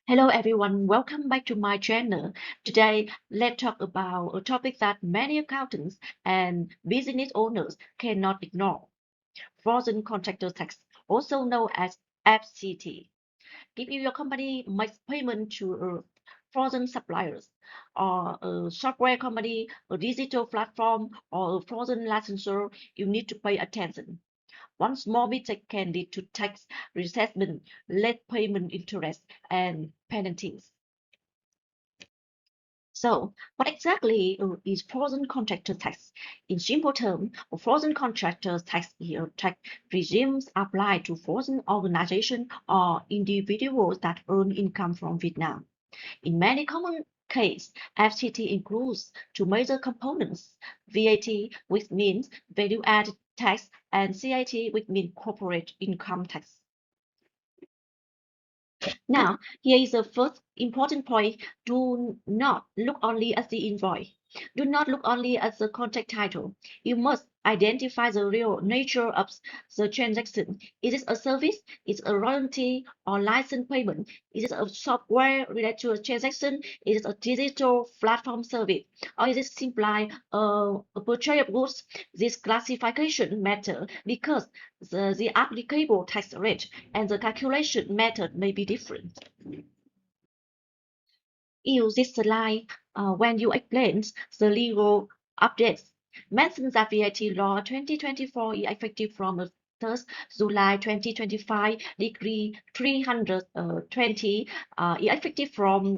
Hello everyone, welcome back to my channel. Today, let's talk about a topic that many accountants and business owners cannot ignore. Frozen contractor tax, also known as FCT. If your company makes payment to a frozen suppliers or a software company, a digital platform, or a frozen licensor, you need to pay attention. One small mistake can lead to tax reassessment, late payment interest, and penalties. So, what exactly is frozen contractor tax? In simple terms, a frozen contractor tax is a tax regime applied to frozen organizations or individuals that earn income from Vietnam. In many common cases, FCT includes two major components: VAT, which means value-added tax, and CIT, which means corporate income tax. Now, here is the first important point. Do not look only at the invoice. Do not look only at the contract title. You must identify the real nature of the transaction. Is it a service? Is it a royalty or license payment? Is it a software related to a transaction? Is it a digital platform service? Or is it simply a purchase of goods? This classification matter because the applicable tax rate and the calculation method may be different. Use this slide when you explain the legal updates. Mention that VAT law 2024 is effective from the 3rd July 2025, Decree 320 is effective from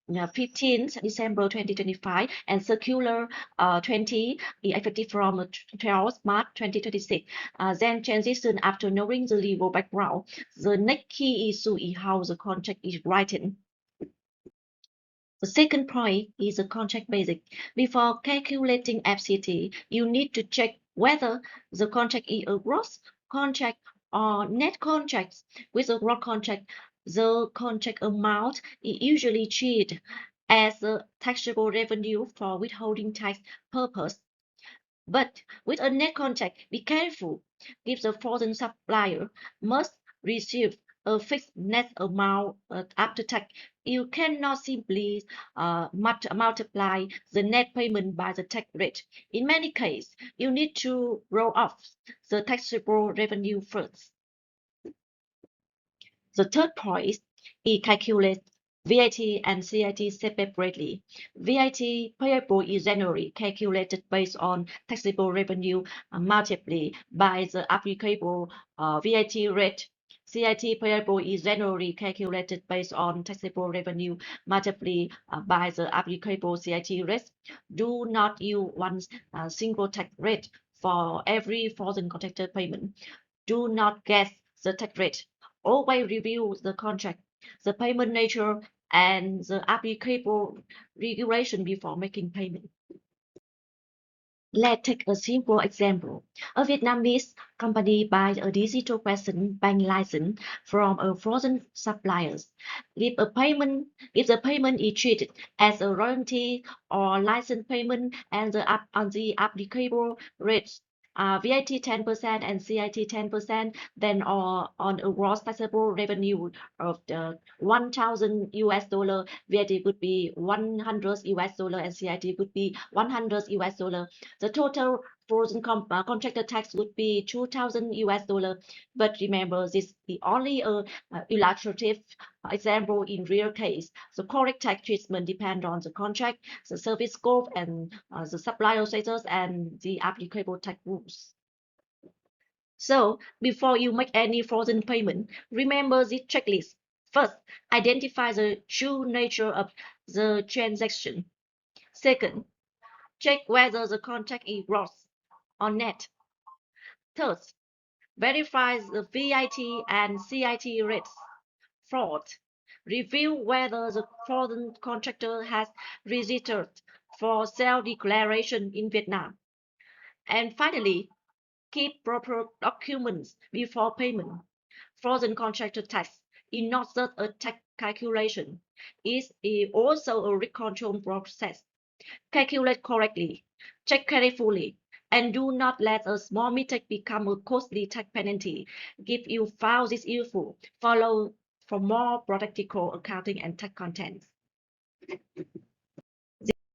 15th December 2025, and Circular 20 is effective from 12th March 2026. Then transition after knowing the legal background. The next key issue is how the contract is written. The second point is the contract basic. Before calculating FCT, you need to check whether the contract is a gross contract or net contract. With a gross contract, the contract amount is usually treated as a taxable revenue for withholding tax purpose. But with a net contract, be careful. If the foreign supplier must receive a fixed net amount after tax, you cannot simply multiply the net payment by the tax rate. In many cases, you need to roll off the taxable revenue first. The third point is calculate VAT and CIT separately. VAT payable is generally calculated based on taxable revenue multiplied by the applicable VAT rate. CIT payable is generally calculated based on taxable revenue multiplied by the applicable CIT rate. Do not use one single tax rate for every foreign contractor payment. Do not guess the tax rate. Always review the contract, the payment nature, and the applicable regulation before making payment. Let's take a simple example. A Vietnamese company buys a digital present bank license from a foreign supplier. If the payment is treated as a royalty or license payment and the applicable rates VAT 10% and CIT 10%, then on a gross taxable revenue of the 1,000 US dollar, VAT would be 100 US dollar and CIT would be 100 US dollar. The total frozen contractor tax would be 2,000 US dollar. But remember, this is only a illustrative example. In real case, the correct tax treatment depends on the contract, the service scope, and the supplier status and the applicable tax rules. So before you make any frozen payment, remember this checklist. First, identify the true nature of the transaction. Second, check whether the contract is gross or net. Third, verify the VAT and CIT rates. Fourth, review whether the foreign contractor has registered for self-declaration in Vietnam. And finally, keep proper documents before payment. Frozen contractor tax is not just a tax calculation. It is also a risk control process. Calculate correctly, check carefully, and do not let a small mistake become a costly tax penalty. If you found this useful, follow for more practical accounting and tax content.